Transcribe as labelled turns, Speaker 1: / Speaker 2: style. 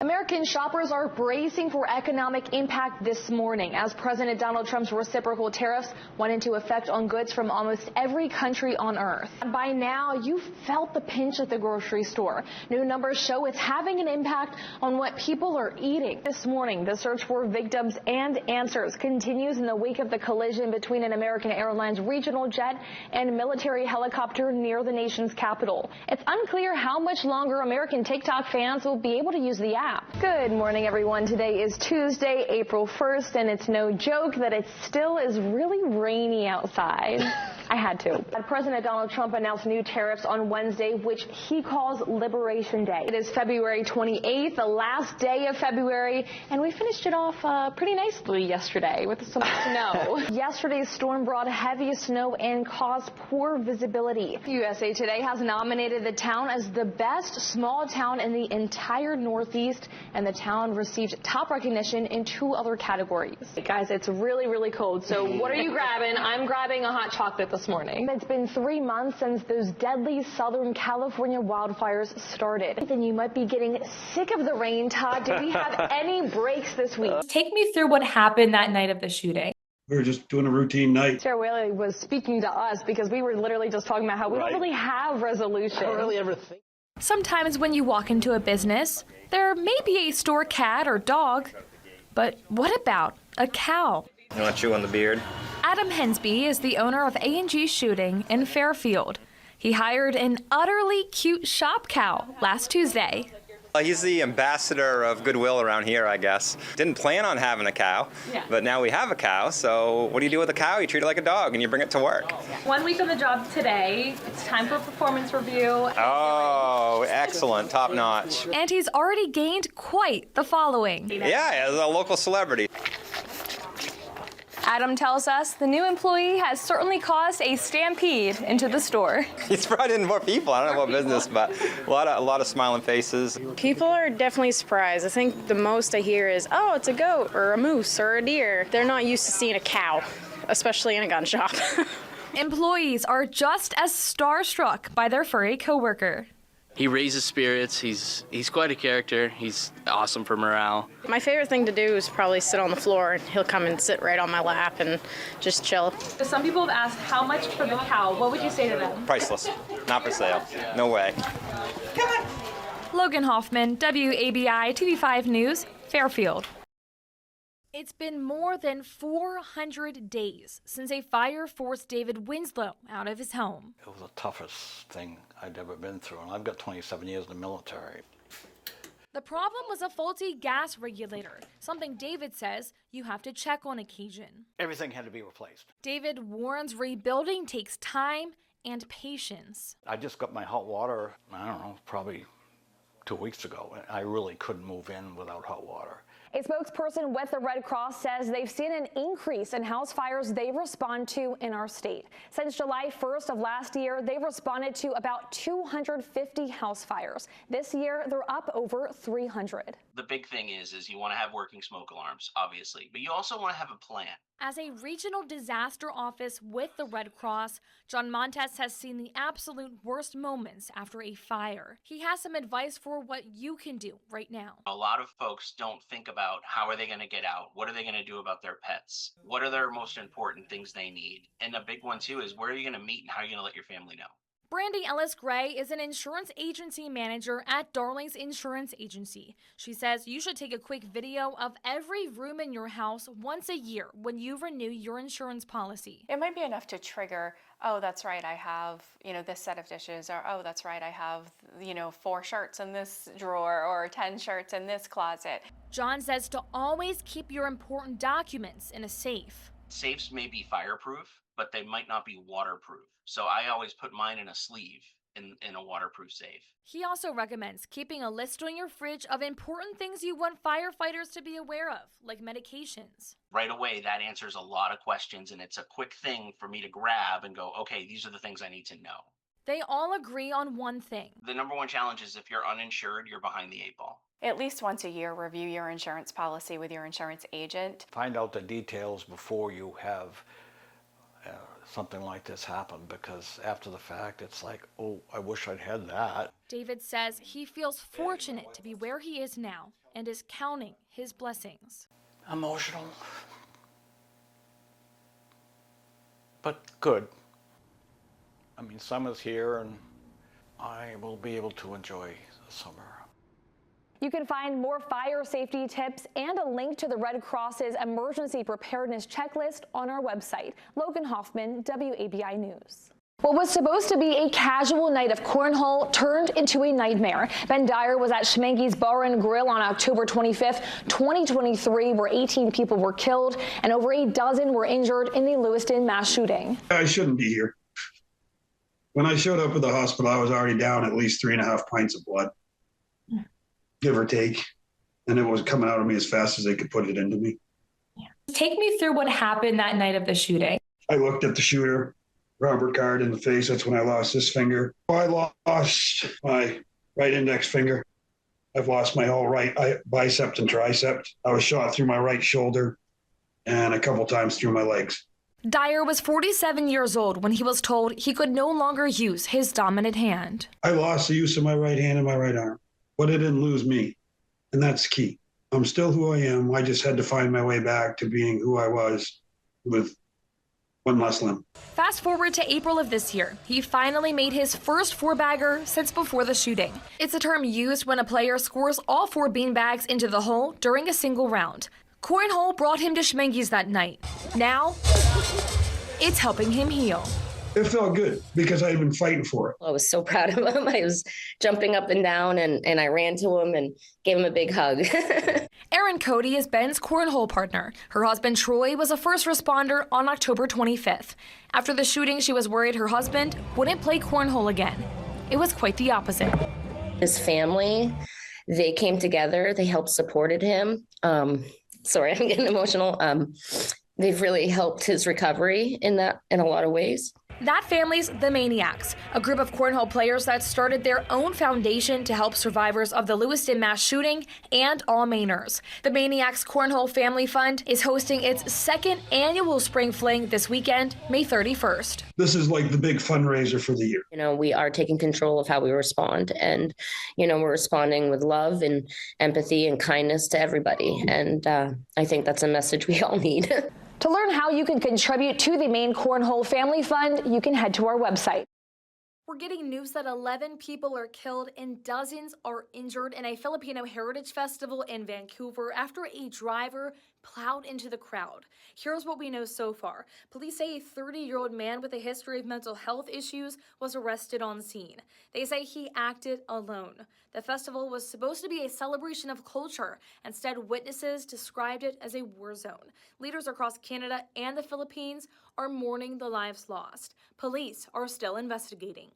Speaker 1: American shoppers are bracing for economic impact this morning as President Donald Trump's reciprocal tariffs went into effect on goods from almost every country on earth. By now, you've felt the pinch at the grocery store. New numbers show it's having an impact on what people are eating. This morning, the search for victims and answers continues in the wake of the collision between an American Airlines regional jet and military helicopter near the nation's capital. It's unclear how much longer American TikTok fans will be able to use the app. Good morning, everyone. Today is Tuesday, April 1st, and it's no joke that it still is really rainy outside. I had to. President Donald Trump announced new tariffs on Wednesday, which he calls Liberation Day. It is February 28th, the last day of February, and we finished it off pretty nicely yesterday with some snow. Yesterday's storm brought heavy snow and caused poor visibility. USA Today has nominated the town as the best small town in the entire Northeast, and the town received top recognition in 2 other categories. Hey guys, it's really, really cold, so what are you grabbing? I'm grabbing a hot chocolate this morning. It's been 3 months since those deadly Southern California wildfires started. Then you might be getting sick of the rain. Todd, did we have any breaks this week?
Speaker 2: Take me through what happened that night of the shooting.
Speaker 3: We were just doing a routine night.
Speaker 1: Sarah Whaley was speaking to us because we were literally just talking about how we don't really have resolution.
Speaker 4: I don't really ever think.
Speaker 2: Sometimes when you walk into a business, there may be a store cat or dog, but what about a cow?
Speaker 5: You want to chew on the beard?
Speaker 2: Adam Hensby is the owner of A&G Shooting in Fairfield. He hired an utterly cute shop cow last Tuesday.
Speaker 5: He's the ambassador of goodwill around here, I guess. Didn't plan on having a cow, but now we have a cow, so what do you do with a cow? You treat it like a dog and you bring it to work.
Speaker 2: 1 week on the job today. It's time for a performance review.
Speaker 5: Oh, excellent, top notch.
Speaker 2: And he's already gained quite the following.
Speaker 5: Yeah, as a local celebrity.
Speaker 2: Adam tells us the new employee has certainly caused a stampede into the store.
Speaker 5: He's brought in more people. I don't know what business, but a lot of smiling faces.
Speaker 6: People are definitely surprised. I think the most I hear is, oh, it's a goat or a moose or a deer. They're not used to seeing a cow, especially in a gun shop.
Speaker 2: Employees are just as starstruck by their furry coworker.
Speaker 4: He raises spirits. He's quite a character. He's awesome for morale.
Speaker 6: My favorite thing to do is probably sit on the floor, and he'll come and sit right on my lap and just chill.
Speaker 2: Some people have asked how much for the cow. What would you say to them?
Speaker 5: Priceless. Not for sale. No way.
Speaker 2: Logan Hoffman, WABI TV5 News, Fairfield. It's been more than 400 days since a fire forced David Winslow out of his home.
Speaker 7: It was the toughest thing I'd ever been through, and I've got 27 years in the military.
Speaker 2: The problem was a faulty gas regulator, something David says you have to check on occasion.
Speaker 7: Everything had to be replaced.
Speaker 2: David warns rebuilding takes time and patience.
Speaker 7: I just got my hot water, I don't know, probably 2 weeks ago. I really couldn't move in without hot water.
Speaker 1: A spokesperson with the Red Cross says they've seen an increase in house fires they respond to in our state. Since July 1st of last year, they've responded to about 250 house fires. This year, they're up over 300.
Speaker 8: The big thing is you want to have working smoke alarms, obviously, but you also want to have a plan.
Speaker 2: As a regional disaster office with the Red Cross, John Montes has seen the absolute worst moments after a fire. He has some advice for what you can do right now.
Speaker 8: A lot of folks don't think about how are they going to get out? What are they going to do about their pets? What are their most important things they need? And a big one, too, is where are you going to meet and how are you going to let your family know?
Speaker 2: Brandy Ellis Gray is an insurance agency manager at Darling's Insurance Agency. She says you should take a quick video of every room in your house once a year when you renew your insurance policy.
Speaker 9: It might be enough to trigger, oh, that's right, I have, this set of dishes, or oh, that's right, I have, 4 shirts in this drawer or 10 shirts in this closet.
Speaker 2: John says to always keep your important documents in a safe.
Speaker 8: Safes may be fireproof, but they might not be waterproof. So I always put mine in a sleeve in a waterproof safe.
Speaker 2: He also recommends keeping a list on your fridge of important things you want firefighters to be aware of, like medications.
Speaker 8: Right away, that answers a lot of questions, and it's a quick thing for me to grab and go, okay, these are the things I need to know.
Speaker 2: They all agree on one thing.
Speaker 8: The number one challenge is if you're uninsured, you're behind the 8 ball.
Speaker 9: At least once a year, review your insurance policy with your insurance agent.
Speaker 7: Find out the details before you have something like this happen, because after the fact, it's like, oh, I wish I'd had that.
Speaker 2: David says he feels fortunate to be where he is now and is counting his blessings.
Speaker 7: Emotional, but good. I mean, summer's here and I will be able to enjoy the summer.
Speaker 1: You can find more fire safety tips and a link to the Red Cross's emergency preparedness checklist on our website. Logan Hoffman, WABI News. What was supposed to be a casual night of cornhole turned into a nightmare. Ben Dyer was at Schmanky's Bar and Grill on October 25th, 2023, where 18 people were killed and over a dozen were injured in the Lewiston mass shooting.
Speaker 3: I shouldn't be here. When I showed up at the hospital, I was already down at least 3.5 pints of blood, give or take. And it was coming out of me as fast as they could put it into me.
Speaker 10: Take me through what happened that night of the shooting.
Speaker 3: I looked at the shooter, Robert Card, in the face. That's when I lost this finger. I lost my right index finger. I've lost my whole right bicep and tricep. I was shot through my right shoulder and a couple times through my legs.
Speaker 2: Dyer was 47 years old when he was told he could no longer use his dominant hand.
Speaker 3: I lost the use of my right hand and my right arm, but it didn't lose me, and that's key. I'm still who I am. I just had to find my way back to being who I was with one less limb.
Speaker 2: Fast forward to April of this year. He finally made his first four-bagger since before the shooting. It's a term used when a player scores all 4 beanbags into the hole during a single round. Cornhole brought him to Schmanky's that night. Now, it's helping him heal.
Speaker 3: It felt good because I had been fighting for it.
Speaker 11: I was so proud of him. I was jumping up and down, and I ran to him and gave him a big hug.
Speaker 2: Erin Cody is Ben's cornhole partner. Her husband, Troy, was a first responder on October 25th. After the shooting, she was worried her husband wouldn't play cornhole again. It was quite the opposite.
Speaker 11: His family, they came together. They helped supported him. Sorry, I'm getting emotional. They've really helped his recovery in a lot of ways.
Speaker 2: That family's the Maniacs, a group of cornhole players that started their own foundation to help survivors of the Lewiston mass shooting and all Mainers. The Maniacs Cornhole Family Fund is hosting its second annual spring fling this weekend, May 31st.
Speaker 3: This is like the big fundraiser for the year.
Speaker 11: We are taking control of how we respond, and, we're responding with love and empathy and kindness to everybody. And I think that's a message we all need.
Speaker 1: To learn how you can contribute to the Maine Cornhole Family Fund, you can head to our website.
Speaker 2: We're getting news that 11 people are killed and dozens are injured in a Filipino heritage festival in Vancouver after a driver plowed into the crowd. Here's what we know so far. Police say a 30-year-old man with a history of mental health issues was arrested on scene. They say he acted alone. The festival was supposed to be a celebration of culture. Instead, witnesses described it as a war zone. Leaders across Canada and the Philippines are mourning the lives lost. Police are still investigating.